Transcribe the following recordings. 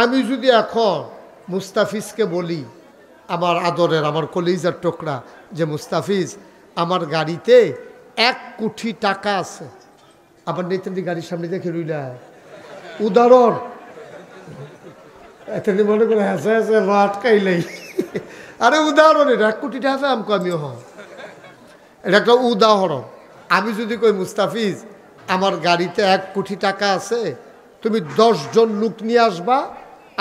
আমি যদি এখন মুস্তাফিজকে বলি, আমার আদরের আমার কলিজার টুকরা, যে মুস্তাফিজ আমার গাড়িতে 1 কোটি টাকা আছে, আবার নেতেন গাড়ির সামনে দেখে রইলা উদাহরণ এত মনে করে হাসে হাসে আটকাইলেই আরে উদাহরণ, এটা 1 কোটি টাকা আমকো আমিও হ, এটা একটা উদাহরণ। আমি যদি কই মুস্তাফিজ আমার গাড়িতে 1 কোটি টাকা আছে, তুমি 10 জন লোক নিয়ে আসবা,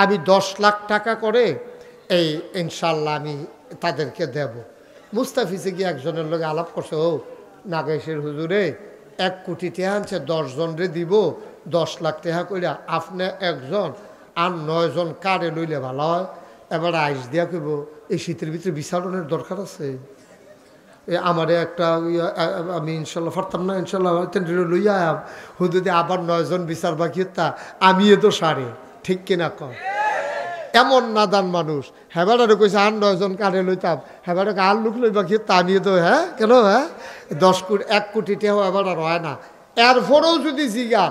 আমি 10 লাখ টাকা করে এই ইনশাল্লাহ আমি তাদেরকে দেব। মুস্তাফিজে গিয়ে একজনের লোক আলাপ করছে, ও নাগেশের হুজুরে 1 কোটি টাকা আনছে, 10 জনরে দিব 10 লাখ টাকা করে, আপনি একজন আর 9 জন কারে লইলে ভালো হয়। এবার আইস দিয়া কইব এই শীতের ভিতরে বিচারণের দরকার আছে, আমারে একটা আমি ইনশাল্লাহ পারতাম না, ইনশাল্লাহ লইয়া হুদুদি আবার 9 জন বিচার বাকি তা আমি তো সারে, ঠিক কিনা কর। এমন নাদান মানুষ, হেবারে কইছে আর 9 জন কারে লইতাম, হেবারে আর লোক লই বাকি তা আমি তো হ্যাঁ কেন, হ্যাঁ 10 কোটি 1 কোটি টাকা এবার আর হয় না। এরপরেও যদি জিগা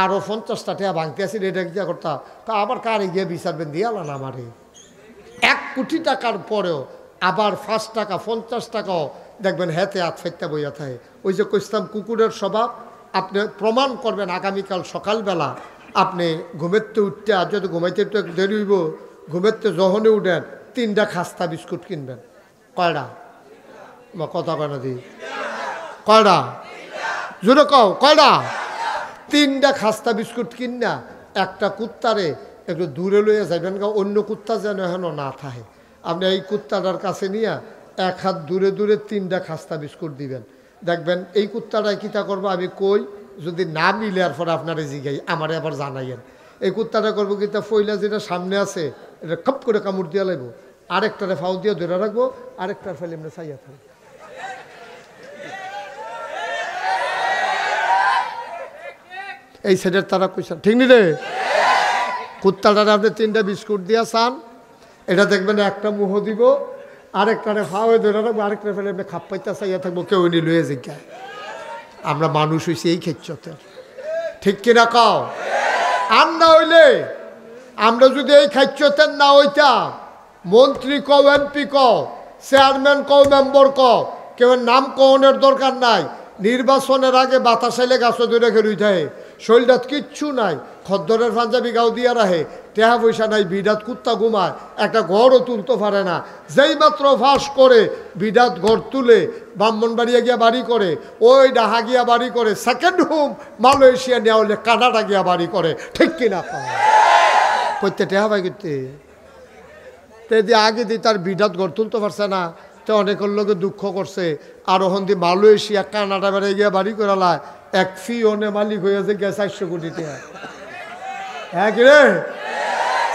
আরও 50টা টাকা ভাঙতে আসি, এটা গিয়া করতাম, তা আবার কারে গিয়ে বিচারবেন দিয়ালান আমারে। 1 কোটি টাকার পরেও আবার 5 টাকা 50 টাকাও দেখবেন হেতে হাত ফেটতে বইয়া থাকে। ওই যে কইতাম কুকুরের স্বভাব, আপনি প্রমাণ করবেন আগামীকাল সকালবেলা আপনি ঘুমেতে উঠতে, আর যদি ঘুমাইতে একটু দেরি হইব, ঘুমেতে যখনই উঠেন 3টা খাস্তা বিস্কুট কিনবেন। কয়টা কথা কয় না দি, কয়টা জোরে কও, কয়টা? 3টা খাস্তা বিস্কুট কিনা একটা কুত্তারে একটু দূরে লইয়া যাবেন, অন্য কুত্তা যেন এখনো না থাকে। আপনি এই কুত্তাটার কাছে নিয়ে 1 হাত দূরে দূরে 3টা খাস্তা বিস্কুট দিবেন, দেখবেন এই কুত্তাটাই কিতা করবো আমি কই, যদি না মিলে আর পরে আপনারা জিগাই আমারে আবার জানাইয়েন। এই কুত্তাটা করবো কিতা, ফইলা যেটা সামনে আছে এটা খপ করে কামড় দিয়া লাগবো, আরেকটারে ফাউ দিয়ে ধরে রাখবো, আরেকটার ফেলে এমনি চাইয়া থাকবো। এই সাইডের তারা কইছেন ঠিক নি রে? কুত্তাটারে আপনি 3টা বিস্কুট দিয়া চান, এটা দেখবেন একটা মুহ দিব, আরেকটারে ফাওয়ে ধরে রাখবো, আরেকটা ফেলে এমনি খাপ পাইতে চাইয়া থাকবো, কেউ নি লয়ে জিজ্ঞায়। আমরা মানুষ হইছি এই খেচ্ছতের, ঠিক কিনা কও? আর না হইলে আমরা যদি এই খাচ্যতের না হইতাম, মন্ত্রী কও, এমপি কও, চেয়ারম্যান কও, মেম্বার কও, কেউ নাম কওনের দরকার নাই। নির্বাচনের আগে বাতাসাইলে গাছও ধরে খেলুই থাকে, শরীরটাত কিচ্ছু নাই, খদ্দরের পাঞ্জাবি গাও দিয়া রাহে, টেহা পয়সা নাই, বিডাত কুত্তা ঘুমায়, একটা ঘরও তুলতে পারে না। যেই মাত্র ফাঁস করে বিডাত ঘর তুলে ব্রাহ্মণবাড়িয়া গিয়া বাড়ি করে, ওই ডাহা গিয়া বাড়ি করে, সেকেন্ড হোম মালয়েশিয়া নেওয়া হলে কানাডা গিয়া বাড়ি করে, ঠিক কিনা করতে টেহা ভাই করতে আগে দিয়ে তার বিডাত ঘর তুলতে পারছে না, তো অনেকের লোকে দুঃখ করছে। আর ওখান দিয়ে মালয়েশিয়া কানাডা বেড়ে গিয়া বাড়ি করালায়, এক ফি ওনে মালিক হয়েছে গিয়া 400 কোটি টাকা। হ্যাঁ কি রে,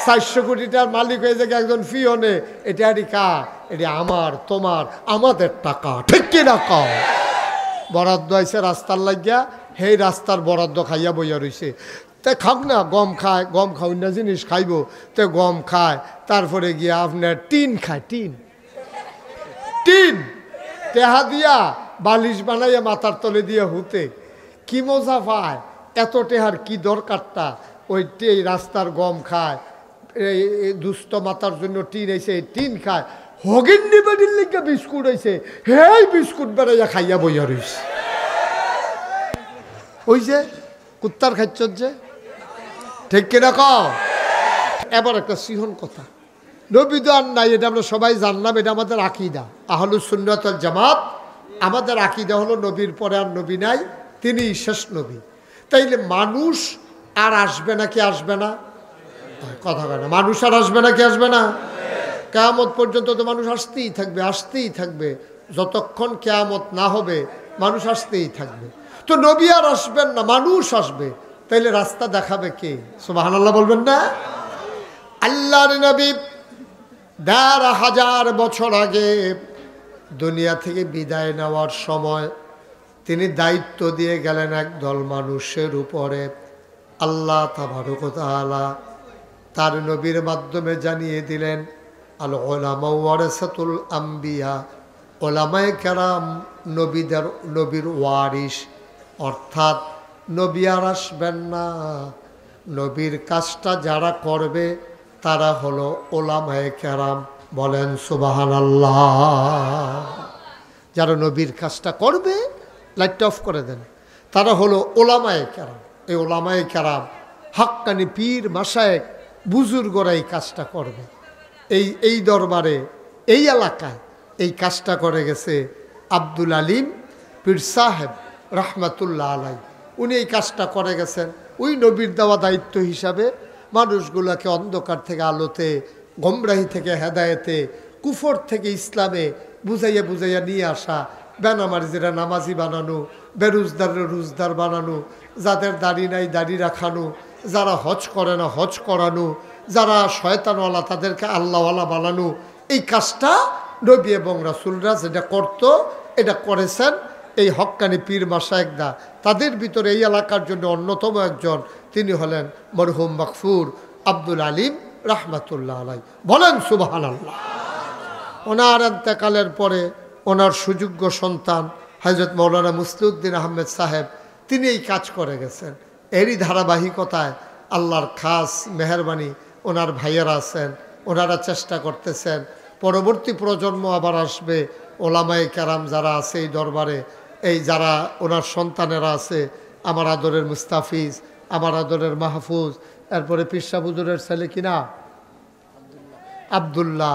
400 কোটি টাকার মালিক হয়েছে গিয়ে একজন ফি ওনে। এটা আরে কা, এটা আমার তোমার আমাদের টাকা, ঠিক কিনা কও? বরাদ্দ আইছে রাস্তার লাগিয়া, সেই রাস্তার বরাদ্দ খাইয়া বইয়া রইছে। তে খাক না, গম খায়, গম খাও না জিনিস খাইব, তে গম খায়, তারপরে গিয়া আপনার টিন খায়, টিন টেহা দিয়া বালিশ বানাইয়া মাথার তলে দিয়ে হুতে, কি মজা পায়। এত টেহার কি দরকারটা? ওই রাস্তার গম খায়, এই দুস্থ মাথার জন্য টিন আইছে, টিন খায়। হগিন্নি বাড়ির লিগে বিস্কুট আইছে, হেই বিস্কুট বেড়াইয়া খাইয়া বইয়া রইছে। ওই যে কুত্তার খাচ্ছ যে, ঠিক কিনা কও? এবার একটা সিহন কথা, নবী তো আর নাই, এটা আমরা সবাই জানলাম, এটা আমাদের আকীদা আহলুস সুন্নাত ওয়াল জামাত। আমাদের আকীদা হলো নবীর পরে আর নবী নাই, তিনি শেষ নবী। তাইলে মানুষ আর আসবে না কি আসবে না? কথা কয় না, মানুষ আর আসবে না কি আসবে না? কিয়ামত পর্যন্ত তো মানুষ আসতেই থাকবে, আসতেই থাকবে, যতক্ষণ কিয়ামত না হবে মানুষ আসতেই থাকবে। তো নবী আর আসবেন না, মানুষ আসবে, তাইলে রাস্তা দেখাবে কে? সুবহানাল্লাহ বলবেন না? আল্লাহর নবী ১,৫০০ বছর আগে দুনিয়া থেকে বিদায় নেওয়ার সময় তিনি দায়িত্ব দিয়ে গেলেন একদল মানুষের উপরে। আল্লাহ তাবারক ওয়া তাআলা তার নবীর মাধ্যমে জানিয়ে দিলেন, আল উলামা ওয়ারাসাতুল আম্বিয়া, ওলামায়ে কেরাম নবীর ওয়ারিস, অর্থাৎ নবী আর আসবেন না, নবীর কাজটা যারা করবে তারা হলো ওলামায়ে কেরাম। বলেন সুবহানাল্লাহ। যারা নবীর কাজটা করবে, লাইট অফ করে দেন, তারা হলো ওলামায়ে কেরাম। এই ওলামায়ে কেরাম হাক্কানি পীর মাশায়েখ বুজুর্গরা এই কাজটা করবে। এই দরবারে, এই এলাকায় এই কাজটা করে গেছে আব্দুল আলিম পীর সাহেব রহমাতুল্লাহ আলাই। উনি এই কাজটা করে গেছেন ওই নবীর দেওয়া দায়িত্ব হিসাবে মানুষগুলোকে অন্ধকার থেকে আলোতে, গোমরাহি থেকে হেদায়েতে, কুফর থেকে ইসলামে বুঝাইয়া বুঝাইয়া নিয়ে আসা, বেনামাজিরা নামাজি বানানো, বেরোজদারের রোজদার বানানো, যাদের দাড়ি নাই দাড়ি রাখানো, যারা হজ করে না হজ করানো, যারা শয়তানওয়ালা তাদেরকে আল্লাহওয়ালা বানানো। এই কাজটা নবী এবং রাসূলরা যেটা করত, এটা করেছেন এই হক্কানি পীর মাশায়েখদা। তাদের ভিতরে এই এলাকার জন্য অন্যতম একজন তিনি হলেন মরহুম মাগফুর আব্দুল আলিম রহমাতুল্লাহ আলাই। বলেন সুবহানাল্লাহ। ওনার ইন্তেকালের পরে ওনার সুযোগ্য সন্তান হযরত মাওলানা মুসলিউদ্দিন আহমেদ সাহেব তিনি এই কাজ করে গেছেন। এরই ধারাবাহিকতায় আল্লাহর খাস মেহেরবানি ওনার ভাইয়েরা আছেন, ওনারা চেষ্টা করতেছেন। পরবর্তী প্রজন্ম আবার আসবে, ওলামায়ে কেরাম যারা আছে এই দরবারে, এই যারা ওনার সন্তানেরা আছে, আমার আদরের মুস্তাফিজ, আমার আদরের মাহফুজ, এরপরে পিরসা হুজুরের ছেলে কিনা আব্দুল্লাহ,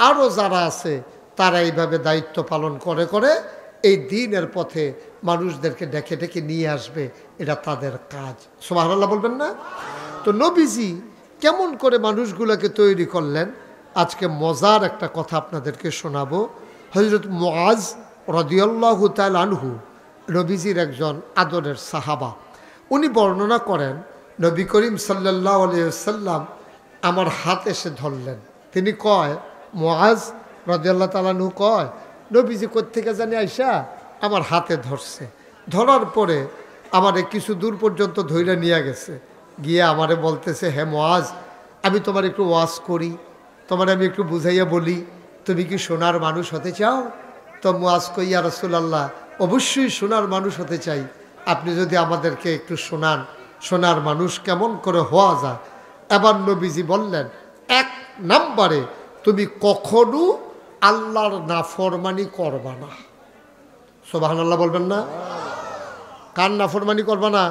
আরও যারা আছে তারা এইভাবে দায়িত্ব পালন করে করে এই দ্বীনের পথে মানুষদেরকে ডেকে ডেকে নিয়ে আসবে। এটা তাদের কাজ। সুবহানাল্লাহ বলবেন না? তো নবীজি কেমন করে মানুষগুলোকে তৈরি করলেন, আজকে মজার একটা কথা আপনাদেরকে শোনাবো। হযরত মুআজ রাদিয়াল্লাহু তাআলা আনহু নবীজির একজন আদরের সাহাবা। উনি বর্ণনা করেন নবী করিম সাল্লাল্লাহু আলাইহি ওয়াসাল্লাম আমার হাত এসে ধরলেন। তিনি কয়, মুআজ রাদিয়াল্লাহু তাআলা আনহু কয়, নবীজি কোত্থেকে জানি আইসা আমার হাতে ধরছে। ধরার পরে আমারে কিছু দূর পর্যন্ত ধইরা নিয়ে গেছে, গিয়ে আমারে বলতেছে, হে মুআজ, আমি তোমার একটু ওয়াজ করি, তোমার আমি একটু বুঝাইয়া বলি, তুমি কি সোনার মানুষ হতে চাও? তো মুআজ কই, ইয়া রাসূলুল্লাহ, অবশ্যই সোনার মানুষ হতে চাই। আপনি যদি আমাদেরকে একটু শোনান, সোনার মানুষ কেমন করে হওয়া যায়। এবার নবীজি বললেন, এক নম্বরে তুমি কখনো আল্লাহর নাফরমানি করবা না। সুবহানাল্লাহ বলবেন না? কার নাফরমানি করবা না?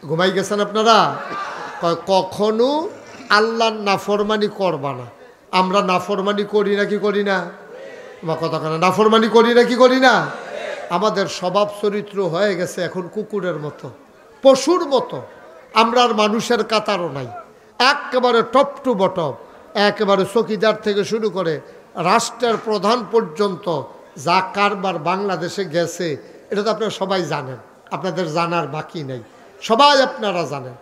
ঘুমাই গেছেন আপনারা? কখনো আল্লাহর নাফরমানি করবা না। আমরা নাফরমানি করি নাকি করি না? আমার কথা কেন, নাফরমানি করি নাকি করি না? আমাদের স্বভাব চরিত্র হয়ে গেছে এখন কুকুরের মতো, পশুর মতো। আমরা আর মানুষের কাতারও নাই, একেবারে টপ টু বটম, একেবারে চকিদার থেকে শুরু করে রাষ্ট্রের প্রধান পর্যন্ত যা কারবার বাংলাদেশে গেছে এটা তো আপনারা সবাই জানেন, আপনাদের জানার বাকি নেই, সবাই আপনারা জানেন।